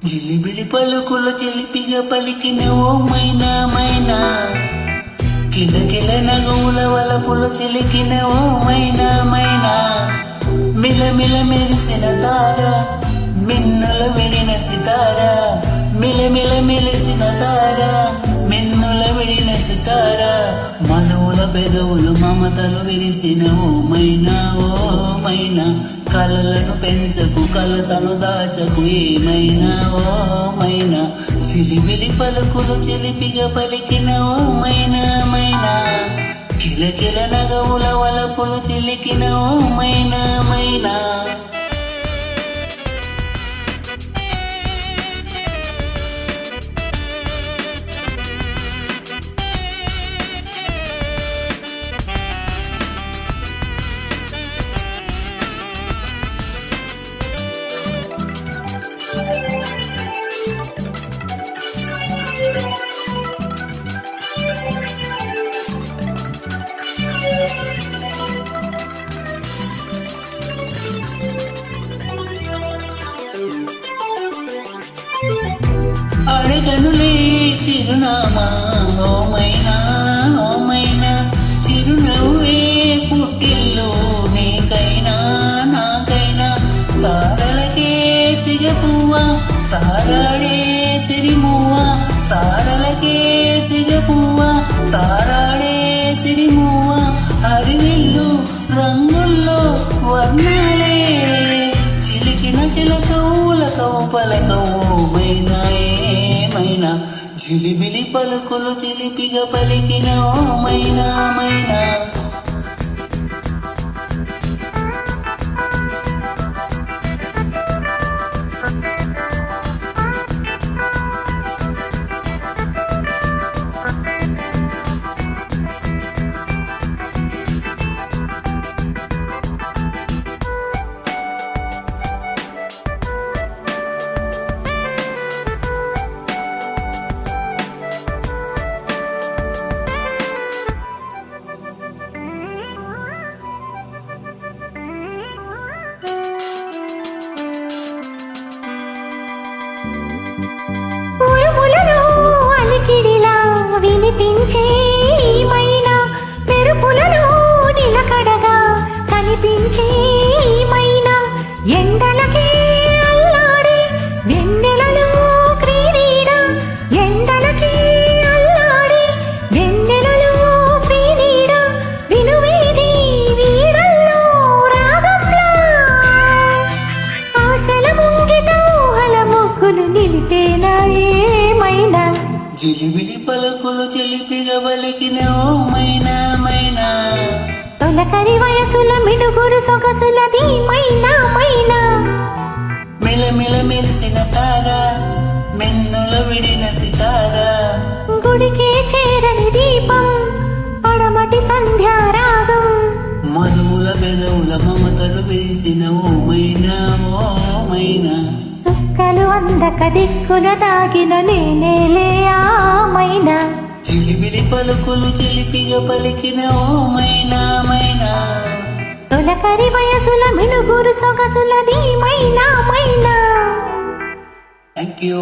జిలిబిలి పలుకులు చిలిపిగా పలికిన ఓ మైనా మైనా, కిలకిల నగవుల వలపులు చిలికిన ఓ మైనా మైనా, మిలమిల మెరిసిన తార, మిన్నుల విడిన సితార, మిలమిల మెలిసిన తార, మిన్నుల విడిన సితార, మనువుల పెదవులు మమతలు విరిసిన ఓ మైనా ఓ మైనా, కలలను పెంచకు కలతను దాచకు ఏమైనా ఓ మైనా, చిలిబిలి పలుకులు చిలిపిగా పలికిన ఓ మైనా మైనా, కిలకిల నగవుల వలపులు చిలికిన ఓ మైనా మైనా. అడగనులే చిరునామా ఓ మైనా ఓ మైనా, చిరునవ్వే పుట్టిల్లు నీకైనా నాకైనా, సారలకే సిగపువ్వా సారాడే సిరిమువ్వా, సారలకే సిగపువ్వా సారాడే సిరిమువ్వా, హరివిల్లు రంగుల్లో వర్ణాలే చిలికిన చిలకవులకవు పలకవు మైనా ఏమైనా, జిలిబిలి పలుకులు చిలిపిగా పలికిన ఓ మైనా మైనా. వినిపించే మైనా, మెరుపులలో నిలకడగా కనిపించే మైనా, ఎండలకే అల్లాడే వెన్నెలలో క్రీడ, ఎండలకే అల్లాడే వెన్నెలలో క్రీడ, విలువేది వీరల్లో రాగంలా, ఆశల ముంగిట ఊహల ముగ్గులు నిలిపేనా ఏమైనా, జిలిబిలి పలుకులు చిలిపిగా పలికిన ఓ మైనా మైనా, తొలకరి వయసుల మిడుగురు సొగసులది మైనా మైనా, మిలమిల మెరిసిన తార, మిన్నుల విడిన సితార, గుడికే చేరని దీపం పడమటి సంధ్యారాగం, మధువుల పెదవుల మమతలు విరిసిన ఓ మైనా ఓ మైనా, చుక్కలు అందక దిక్కుల దాగిన నేనేలే ఆ మైనా, జిలిబిలి పలుకులు చిలిపిగా పలికిన ఓ మైనా మైనా, తొలకరి వయసుల మినుగురు సొగసులది మైనా మైనా. Thank you.